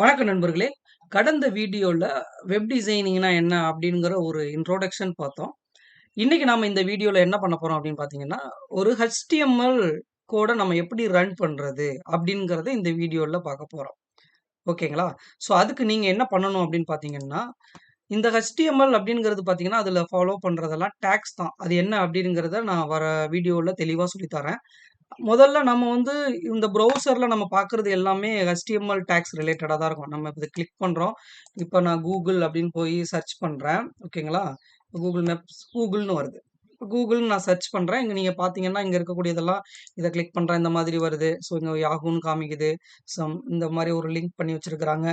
வணக்கம் நண்பர்களே. கடந்த வீடியோல வெப் டிசைனிங்னா என்ன அப்படிங்கிற ஒரு இன்ட்ரோடக்ஷன் பார்த்தோம். இன்னைக்கு நாம இந்த வீடியோல என்ன பண்ண போறோம் அப்படின்னு பார்த்தீங்கன்னா, ஒரு HTML கோட நம்ம எப்படி ரன் பண்றது அப்படிங்கிறத இந்த வீடியோல பார்க்க போறோம். ஓகேங்களா? ஸோ அதுக்கு நீங்க என்ன பண்ணணும் அப்படின்னு பார்த்தீங்கன்னா, இந்த HTML அப்படிங்கிறது பார்த்தீங்கன்னா, அதில ஃபாலோ பண்றதெல்லாம் டாக்ஸ் தான். அது என்ன அப்படிங்கிறத நான் வர வீடியோல தெளிவா சொல்லி தரேன். முதல்ல நம்ம வந்து இந்த ப்ரௌசர்ல நம்ம பார்க்குறது எல்லாமே HTML டாக்ஸ் ரிலேட்டடா தான் இருக்கும். நம்ம இத கிளிக் பண்றோம். இப்ப நான் கூகுள் அப்படின்னு போய் சர்ச் பண்றேன். ஓகேங்களா? கூகுள் மேப்ஸ் கூகுள்ன்னு வருது. கூகுள்ன்னு நான் சர்ச் பண்றேன். இங்க நீங்க பார்த்தீங்கன்னா, இங்க இருக்கக்கூடியதெல்லாம் இத கிளிக் பண்றேன். இந்த மாதிரி வருது. ஸோ இங்க யாஹூன்னு காமிக்குது. இந்த மாரி ஒரு லிங்க் பண்ணி வச்சிருக்கிறாங்க.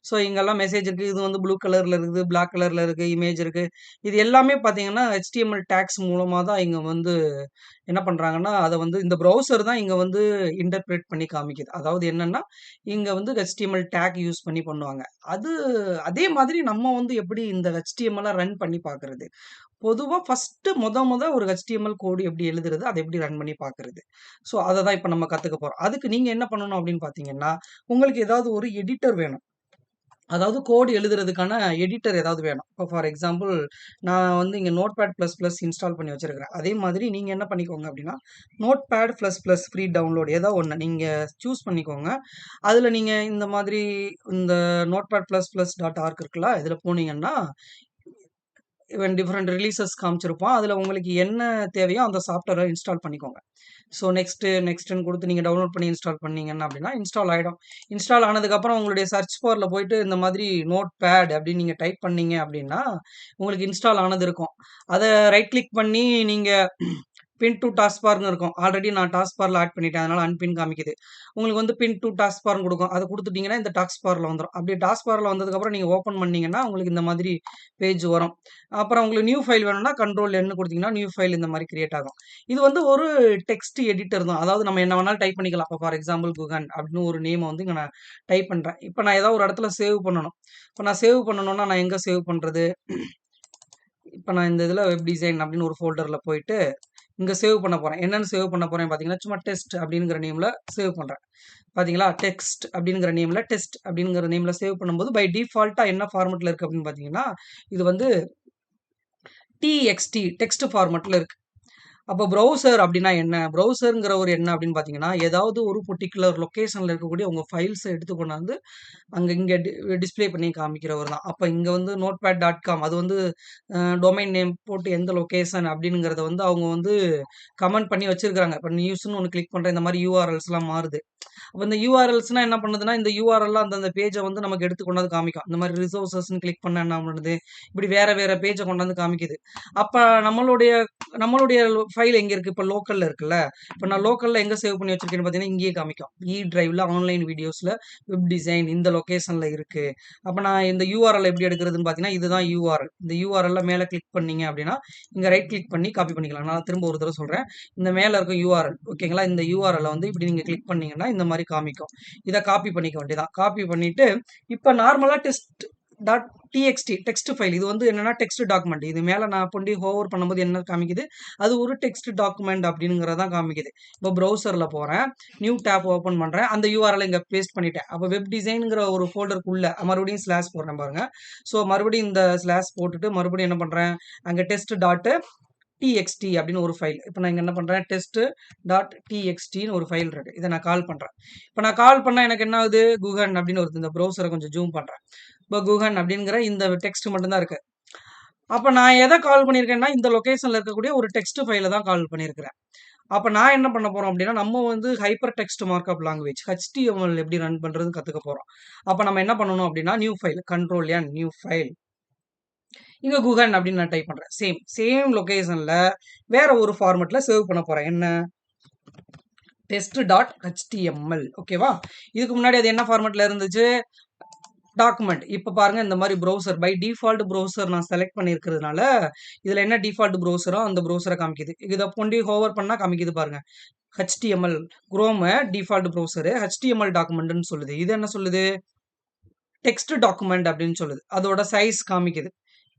ஸோ இங்கெல்லாம் மெசேஜ் இருக்கு. இது வந்து ப்ளூ கலர்ல இருக்குது, பிளாக் கலர்ல இருக்கு, இமேஜ் இருக்கு. இது எல்லாமே பார்த்தீங்கன்னா, HTML டாக்ஸ் மூலமா தான் இங்க வந்து என்ன பண்றாங்கன்னா, அத வந்து இந்த ப்ரௌசர் தான் இங்க வந்து இன்டர்பிரெட் பண்ணி காமிக்குது. அதாவது என்னன்னா, இங்க வந்து HTML டாக் யூஸ் பண்ணி பண்ணுவாங்க. அது அதே மாதிரி நம்ம வந்து எப்படி இந்த HTML ரன் பண்ணி பார்க்குறது? பொதுவா ஃபர்ஸ்ட்டு மொத ஒரு HTML கோடு எப்படி எழுதுறது? அத எப்படி ரன் பண்ணி பார்க்குறது? ஸோ அத தான் இப்ப நம்ம கத்துக்க போறோம். அதுக்கு நீங்க என்ன பண்ணணும் அப்படின்னு பார்த்தீங்கன்னா, உங்களுக்கு ஏதாவது ஒரு எடிட்டர் வேணும். அதாவது கோட் எழுதுறதுக்கான எடிட்டர் ஏதாவது வேணும். இப்போ ஃபார் எக்ஸாம்பிள் நான் வந்து இங்க நோட்பேட்++ இன்ஸ்டால் பண்ணி வச்சிருக்கிறேன். அதே மாதிரி நீங்க என்ன பண்ணிக்கோங்க அப்படின்னா, நோட்பேட்++ ஃப்ரீ டவுன்லோட் ஏதோ ஒண்ணு நீங்க சூஸ் பண்ணிக்கோங்க. அதுல நீங்க இந்த மாதிரி இந்த notepad++.org இருக்குல்ல, இதுல போனீங்கன்னா இவன் டிஃபரெண்ட் ரிலீசஸ் காமிச்சிருப்பான். அதுல உங்களுக்கு என்ன தேவையோ அந்த சாஃப்ட்வேர இன்ஸ்டால் பண்ணிக்கோங்க. ஸோ நெக்ஸ்ட்டுன்னு குடுத்து நீங்க டவுன்லோட் பண்ணி இன்ஸ்டால் பண்ணீங்கன்னா அப்படின்னா, இன்ஸ்டால் ஆயிடும். இன்ஸ்டால் ஆனதுக்கப்புறம் உங்களுடைய சர்ச் பார்ல போயிட்டு இந்த மாதிரி நோட்பேட் அப்படின்னு நீங்க டைப் பண்ணீங்க அப்படின்னா, உங்களுக்கு இன்ஸ்டால் ஆனது இருக்கும். அத ரைட் கிளிக் பண்ணி நீங்க பின் டூ டாஸ்க்பார்ன்னு இருக்கும். ஆல்ரெடி நான் டாஸ்க்பார்ல ஆட் பண்ணிட்டேன். அதனால அன்பின் காமிக்குது. உங்களுக்கு வந்து பின் டூ டாஸ்க்பார்ன்னு குடுக்கும். அத குடுத்துட்டீங்கன்னா, இந்த டாஸ்க்பார்ல வந்துரும். அப்படியே டாஸ்க்பார்ல வந்ததுக்கப்புறம் நீங்க ஓப்பன் பண்ணீங்கன்னா, உங்களுக்கு இந்த மாதிரி பேஜ் வரும். அப்புறம் உங்களுக்கு நியூ ஃபைல் வேணும்னா கண்ட்ரோல் N குடுத்தீங்கன்னா, நியூ ஃபைல் இந்த மாரி கிரியேட் ஆகும். இது வந்து ஒரு டெக்ஸ்ட் எடிட்டர் தான். அதாவது நம்ம என்ன வேணாலும் டைப் பண்ணிக்கலாம். இப்ப ஃபார் எக்ஸாம்பிள் குஹன் அப்படின்னு ஒரு நேம வந்து இங்க நான் டைப் பண்றேன். இப்ப நான் ஏதாவது ஒரு இடத்துல சேவ் பண்ணணும். இப்ப நான் சேவ் பண்ணணும்னா, நான் எங்க சேவ் பண்றது? இப்ப நான் இந்த இதுல வெப் டிசைன் அப்படின்னு ஒரு ஃபோல்டர்ல போயிட்டு, இங்க சேவ் பண்ண போறேன். என்னன்னு சேவ் பண்ண போறேன் பார்த்தீங்கன்னா, சும்மா டெஸ்ட் அப்படிங்கிற நேம்ல சேவ் பண்றேன். பார்த்தீங்களா? டெக்ஸ்ட் அப்படிங்கிற நேம்ல டெஸ்ட் அப்படிங்கிற நேம்ல சேவ் பண்ணும்போது, பை டிஃபால்ட்டா என்ன ஃபார்மட்ல இருக்கு அப்படின்னு பார்த்தீங்கன்னா, இது வந்து டெக்ஸ்ட் ஃபார்மட்ல இருக்கு. அப்போ ப்ரௌசர் அப்டின்னா என்ன? ப்ரௌசர்ங்கிற ஒரு என்ன அப்டின்னு பார்த்தீங்கன்னா, ஏதாவது ஒரு பர்ட்டிகுலர் லொகேஷன்ல இருக்கக்கூடிய உங்க ஃபைல்ஸ எடுத்து கொண்டாந்து அங்க இங்க டிஸ்ப்ளே பண்ணி காமிக்கிறவர் தான். அப்ப இங்க வந்து notepad.com அது வந்து டொமைன் நேம் போட்டு எந்த லொகேஷன் அப்டின்ங்கிறத வந்து அவங்க வந்து கமெண்ட் பண்ணி வச்சிருக்காங்க. இப்ப நியூஸ்ன்னு ஒண்ணு கிளிக் பண்றேன். இந்த மாரி URLஸ்லாம் மாறுது. அப்ப இந்த URLஸ்னா என்ன பண்ணுதுன்னா, இந்த URLலாம் அந்தந்த பேஜ வந்து நமக்கு எடுத்து கொண்டாந்து காமிக்கும். இந்த மாரி ரிசோர்ஸஸ்ன்னு கிளிக் பண்ணா என்ன பண்ணுது? இப்படி வேற வேற பேஜ கொண்டாந்து காமிக்குது. அப்ப நம்மளுடைய நம்மளுடைய ஃபைல் எங்க இருக்கு? இப்ப லோக்கல்ல இருக்குல்ல. இப்ப நான் லோக்கல்ல எங்க சேவ் பண்ணி வச்சிருக்கேன்னு பார்த்தீங்கன்னா, இங்கேயே காமிக்கும். டிரைவ்ல ஆன்லைன் வீடியோஸ்ல வெப் டிசைன் இந்த லொகேஷன்ல இருக்கு. அப்ப நான் இந்த URL எப்படி எடுக்கிறதுன்னு பார்த்தீங்கன்னா, இதுதான் URL. இந்த URLல மேல கிளிக் பண்ணீங்க அப்படின்னா, இங்க ரைட் கிளிக் பண்ணி காப்பி பண்ணிக்கலாம். நான் திரும்ப ஒரு தடவ சொல்றேன். இந்த மேல இருக்கும் URL ஓகேங்களா? இந்த URLல வந்து இப்படி நீங்க கிளிக் பண்ணீங்கன்னா, இந்த மாரி காமிக்கும். இத காப்பி பண்ணிக்க வேண்டியதான். காப்பி பண்ணிட்டு, இப்ப நார்மலா டெக்ஸ்ட் ஃபைல் இது வந்து என்னன்னா டெக்ஸ்ட் டாக்குமெண்ட். இது மேல நான் கொண்டு ஹோவர் பண்ணும்போது என்ன காமிக்குது? அது ஒரு டெக்ஸ்ட் டாக்குமெண்ட் அப்படிங்கிறத தான் காமிக்குது. இப்போ ப்ரௌசர்ல போறேன். நியூ டேப் ஓப்பன் பண்றேன். அந்த URL இங்க பேஸ்ட் பண்ணிட்டேன். அப்ப வெப் டிசைன்ங்கிற ஒரு ஃபோல்டருக்குள்ள மறுபடியும் ஸ்லாஷ் போடுறேன் பாருங்க. ஸோ மறுபடியும் இந்த ஸ்லாஷ் போட்டுட்டு மறுபடியும் என்ன பண்றேன்? அங்க டெஸ்ட் டாட் டிஎக்ஸ்டி அப்படின்னு ஒரு ஃபைல். இப்ப நான் இங்க என்ன பண்றேன்? test.txtன்னு ஒரு ஃபைல் இருக்கு. இத நான் கால் பண்றேன். இப்ப நான் கால் பண்ணா எனக்கு என்ன ஆகுது? குஹன் அப்படின்னு வருது. இந்த ப்ரௌசர கொஞ்சம் ஜூம் பண்றேன். இப்ப குஹன் அப்படிங்கிற இந்த டெக்ஸ்ட் மட்டும் தான் இருக்கு. அப்ப நான் எத கால் பண்ணியிருக்கேன்னா, இந்த லொகேஷன்ல இருக்கக்கூடிய ஒரு டெக்ஸ்ட் ஃபைல தான் கால் பண்ணியிருக்கிறேன். அப்ப நான் என்ன பண்ண போறோம் அப்படின்னா, நம்ம வந்து hyper text markup language HTML எப்படி ரன் பண்றதுன்னு கத்துக்க போறோம். அப்ப நம்ம என்ன பண்ணணும் அப்படின்னா, new file control N new file இங்க குகன் அப்படின்னு நான் டைப் பண்றேன். சேம் லொகேஷன்ல வேற ஒரு ஃபார்மட்ல சேவ் பண்ண போறேன். என்ன? test.html ஓகேவா? இதுக்கு முன்னாடி அது என்ன ஃபார்மட்ல இருந்துச்சு? டாக்குமெண்ட். இப்ப பாருங்க இந்த மாரி ப்ரௌசர் பை டிஃபால்ட் ப்ரௌசர் நான் செலக்ட் பண்ணியிருக்கிறதுனால, இதுல என்ன டிஃபால்ட் ப்ரௌசரோ அந்த ப்ரௌசர காமிக்குது. இத கொண்டு ஹோவர் பண்ணா காமிக்குது பாருங்க. HTML chrome default browser HTML டாக்குமெண்ட்ன்னு சொல்லுது. இது என்ன சொல்லுது? டெக்ஸ்ட் டாக்குமெண்ட் அப்படின்னு சொல்லுது. அதோட சைஸ் காமிக்குது.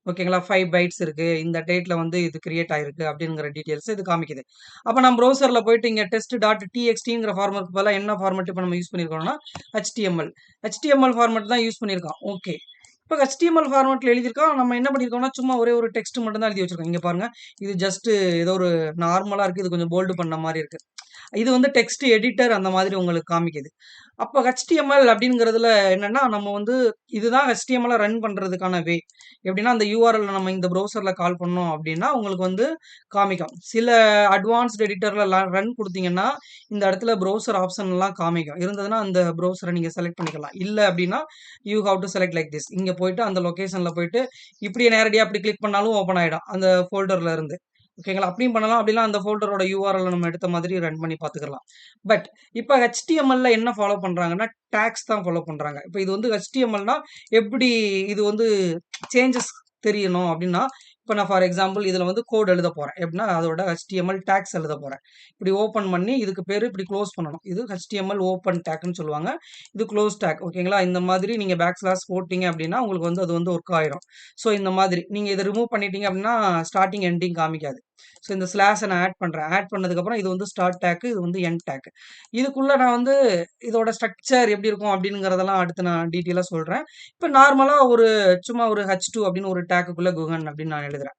ஓகேங்களா? 5 பைட்ஸ் இருக்கு. இந்த டேட்ல வந்து இது கிரியேட் ஆயிருக்கு அப்படிங்கிற டீட்டெயில்ஸ் இது காமிக்குது. அப்ப நம்ம ப்ரௌசர்ல போயிட்டு இங்க test.txtங்கிற ஃபார்மட்க்கு பதிலா என்ன ஃபார்மட் இப்ப நம்ம யூஸ் பண்ணியிருக்கோம்னா, HTML. HTML ஃபார்மட் தான் யூஸ் பண்ணியிருக்கோம். ஓகே. இப்ப HTML ஃபார்மட்ல எழுதியிருக்கோம். நம்ம என்ன பண்ணியிருக்கோம்னா, சும்மா ஒரே ஒரு டெக்ஸ்ட் மட்டும் தான் எழுதி வச்சிருக்கோம். இங்க பாருங்க. இது ஜஸ்ட் ஏதோ ஒரு நார்மலா இருக்கு. இது கொஞ்சம் போல்டு பண்ண மாரி இருக்கு. இது வந்து டெக்ஸ்ட் எடிட்டர் அந்த மாதிரி உங்களுக்கு காமிக்குது. அப்ப HTML அப்படிங்கிறதுல என்னன்னா, நம்ம வந்து இதுதான் HTML ரன் பண்றதுக்கான வே. எப்படின்னா, அந்த யூஆர்எல்ல நம்ம இந்த ப்ரௌசர்ல கால் பண்ணோம் அப்படின்னா, உங்களுக்கு வந்து காமிக்கும். சில அட்வான்ஸ்ட் எடிட்டர்ல ரன் குடுத்தீங்கன்னா, இந்த இடத்துல ப்ரௌசர் ஆப்ஷன்லாம் காமிக்கும். இருந்ததுன்னா அந்த ப்ரௌசர நீங்க செலக்ட் பண்ணிக்கலாம். இல்ல அப்படின்னா, you have to select like this. இங்க போயிட்டு அந்த லொகேஷன்ல போயிட்டு, இப்படியே நேரடியா அப்படி கிளிக் பண்ணாலும் ஓப்பன் ஆயிடும். அந்த ஃபோல்டர்ல இருந்து. ஓகேங்களா? அப்படியும் பண்ணலாம். அப்படிலாம் அந்த ஃபோல்டரோட யூஆர்எல்ல நம்ம எடுத்த மாதிரி ரன் பண்ணி பார்த்துக்கலாம். பட் இப்ப HTMLல என்ன ஃபாலோ பண்றாங்கன்னா, டாக்ஸ் தான் ஃபாலோ பண்றாங்க. இப்ப இது வந்து HTMLனா எப்படி இது வந்து சேஞ்சஸ் தெரியணும் அப்படின்னா, இப்ப நான் ஃபார் எக்ஸாம்பிள் இதுல வந்து கோட் எழுத போறேன். எப்படின்னா அதோட HTML டாக்ஸ் எழுத போறேன். இப்படி ஓப்பன் பண்ணி இதுக்கு பேரு இப்படி குளோஸ் பண்ணணும். இது HTML ஓப்பன் டாக்ன்னு சொல்லுவாங்க. இது குளோஸ் டாக். ஓகேங்களா? இந்த மாதிரி நீங்க பேக் ஸ்லாஷ் போட்டீங்க அப்படின்னா, உங்களுக்கு வந்து அது வந்து ஒர்க் ஆயிரும். ஸோ இந்த மாதிரி நீங்க இத ரிமூவ் பண்ணிட்டீங்க அப்படின்னா, ஸ்டார்ட்டிங், எண்டிங் காமிக்காது. ஸோ இந்த ஸ்லாஷ நான் ஆட் பண்றேன். ஆட் பண்ணதுக்கப்புறம் இது வந்து ஸ்டார்ட் டாக், இது வந்து எண்ட் டாக். இதுக்குள்ள நான் வந்து இதோட ஸ்ட்ரக்சர் எப்படி இருக்கும் அப்படிங்கிறதெல்லாம் அடுத்து நான் டீட்டெயிலா சொல்றேன். இப்ப நார்மலா சும்மா ஒரு H2 அப்படின்னு ஒரு டேக்குக்குள்ள குஹன் அப்படின்னு நான் எழுதுறேன்.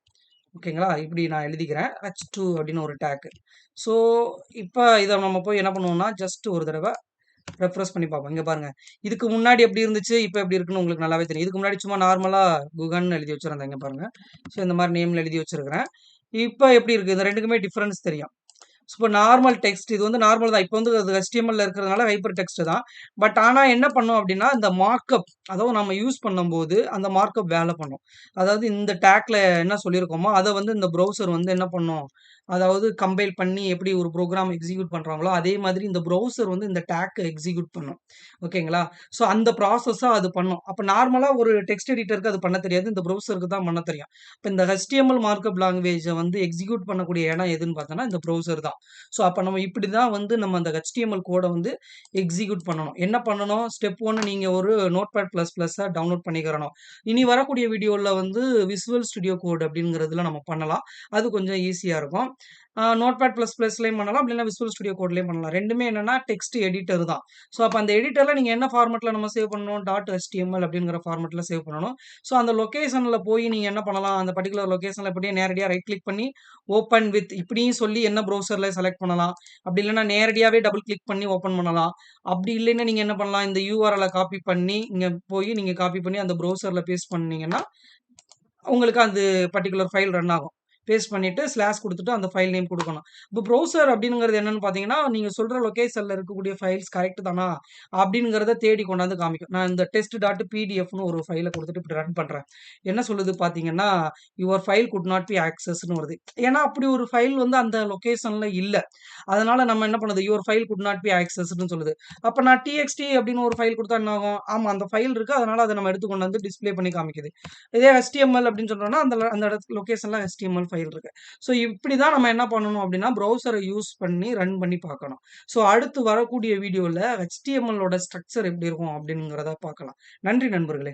ஓகேங்களா? இப்படி நான் எழுதிக்கிறேன். H2 அப்படின்னு ஒரு டேக். ஸோ இப்ப இத நம்ம போய் என்ன பண்ணுவோம்னா, ஜஸ்ட் ஒரு தடவ ரெஃப்ரெஷ் பண்ணி பார்ப்போம். இங்க பாருங்க. இதுக்கு முன்னாடி எப்படி இருந்துச்சு, இப்ப எப்படி இருக்குன்னு உங்களுக்கு நல்லாவே தெரியும். இதுக்கு முன்னாடி சும்மா நார்மலா குஹன் எழுதி வச்சிருந்தேன். இங்க பாருங்க. ஸோ இந்த மாரி நேம்ல எழுதி வச்சிருக்கிறேன். இப்ப எப்படி இருக்கு? இந்த 2க்குமே டிஃபரன்ஸ் தெரியும். இப்போ நார்மல் டெக்ஸ்ட் இது வந்து நார்மல் தான். இப்போ வந்து அது HTMLல இருக்கிறதுனால ஹைப்பர் டெக்ஸ்ட் தான். பட் ஆனா என்ன பண்ணும் அப்டின்னா, இந்த மார்க்கப் அதாவது நம்ம யூஸ் பண்ணும்போது அந்த மார்க்கப் வேல பண்ணும். அதாவது இந்த டாக்ல என்ன சொல்லியிருக்கோமோ, அத வந்து இந்த ப்ரௌசர் வந்து என்ன பண்ணும், அதாவது கம்பைல் பண்ணி எப்படி ஒரு ப்ரோகிராம் எக்ஸிக்யூட் பண்றாங்களோ, அதே மாதிரி இந்த ப்ரௌசர் வந்து இந்த டாக்க எக்ஸிக்யூட் பண்ணும். ஓகேங்களா? ஸோ அந்த ப்ராசஸ அது பண்ணும். அப்ப நார்மலா ஒரு டெக்ஸ்ட் எடிட்டருக்கு அது பண்ண தெரியாது. இந்த ப்ரௌசருக்கு தான் பண்ண தெரியும். இப்ப இந்த HTML மார்க்கப் லாங்குவேஜ வந்து எக்ஸிக்யூட் பண்ணக்கூடிய இடம் எதுன்னு பார்த்தோம்னா, இந்த ப்ரௌசர் தான். ஸோ அப்ப நம்ம இப்படிதான் வந்து நம்ம அந்த HTML கோட வந்து எக்ஸிக்யூட் பண்ணணும். என்ன பண்ணணும்? ஸ்டெப் 1 நீங்க ஒரு நோட்பேட் பிளஸ் பிளஸ்ஸ டவுன்லோட் பண்ணிக்கிறணும். இனி வரக்கூடிய வீடியோல வந்து விசுவல் ஸ்டுடியோ கோட் அப்படிங்கிறதுல நம்ம பண்ணலாம். அது கொஞ்சம் ஈஸியா இருக்கும். நோட்பேட் பிளஸ் பிளஸ்லயும் பண்ணலாம். அப்படி இல்லனா விசுவல் ஸ்டுடியோ கோட்லயும் பண்ணலாம். 2மே என்னன்னா டெக்ஸ்ட் எடிட்டர் தான். ஸோ அப்ப அந்த எடிட்டர்ல நீங்க என்ன ஃபார்மட்ல நம்ம சேவ் பண்ணணும்? .html அப்படிங்கிற ஃபார்மட்ல சேவ் பண்ணணும். ஸோ அந்த லொகேஷன்ல போய் நீங்க என்ன பண்ணலாம்? அந்த பர்ட்டிகுலர் லொகேஷன்ல அப்படியே நேரடியா ரைட் கிளிக் பண்ணி ஓப்பன் வித் இப்படியும் சொல்லி என்ன ப்ரௌசர்ல செலக்ட் பண்ணலாம். அப்படி இல்லன்னா நேரடியாவே டபுள் கிளிக் பண்ணி ஓப்பன் பண்ணலாம். அப்படி இல்லைன்னா நீங்க என்ன பண்ணலாம்? இந்த யூஆர்எல்ல காப்பி பண்ணி இங்க போய் நீங்க காப்பி பண்ணி அந்த ப்ரௌசர்ல பேஸ்ட் பண்ணீங்கன்னா, உங்களுக்கு அந்த பர்ட்டிகுலர் ஃபைல் ரன் ஆகும். பேஸ்ட் பண்ணிட்டு ஸ்லாஷ் குடுத்துட்டு அந்த ஃபைல் நேம் குடுக்கணும். இப்போ ப்ரௌசர் அப்படிங்கிறது என்னன்னு பார்த்தீங்கன்னா, நீங்க சொல்ற லொகேஷன்ல இருக்கக்கூடிய ஃபைல்ஸ் கரெக்ட் தானா? அப்படிங்கிறத தேடி கொண்டாந்து காமிக்கும். நான் இந்த test.pdfன்னு ஒரு ஃபைல குடுத்துட்டு இப்படி ரன் பண்றேன். என்ன சொல்லுது பார்த்தீங்கன்னா, your file could not be ஆக்சஸ்ன்னு வருது. ஏன்னா அப்படி ஒரு ஃபைல் வந்து அந்த லொகேஷன்ல இல்ல. அதனால நம்ம என்ன பண்ணுது, your file could not be ஆக்சஸ்ன்னு சொல்லுது. அப்ப நான் txt அப்படின்னு ஒரு ஃபைல் குடுத்தா என்ன ஆகும்? ஆமா அந்த ஃபைல் இருக்கு. அதனால அத நம்ம எடுத்து கொண்டு வந்து டிஸ்ப்ளே பண்ணி காமிக்குது. இதே HTML அப்படின்னு சொல்றோம்னா, அந்த லொகேஷன்ல HTML ஃபைல் இருக்கு. ஸோ இப்படிதான் நம்ம என்ன பண்ணணும் அப்படின்னா, ப்ரௌசர யூஸ் பண்ணி ரன் பண்ணி பார்க்கணும். ஸோ அடுத்து வரக்கூடிய வீடியோல HTML ஓட ஸ்ட்ரக்சர் எப்படி இருக்கும் அப்படிங்கிறத பார்க்கலாம். நன்றி நண்பர்களே!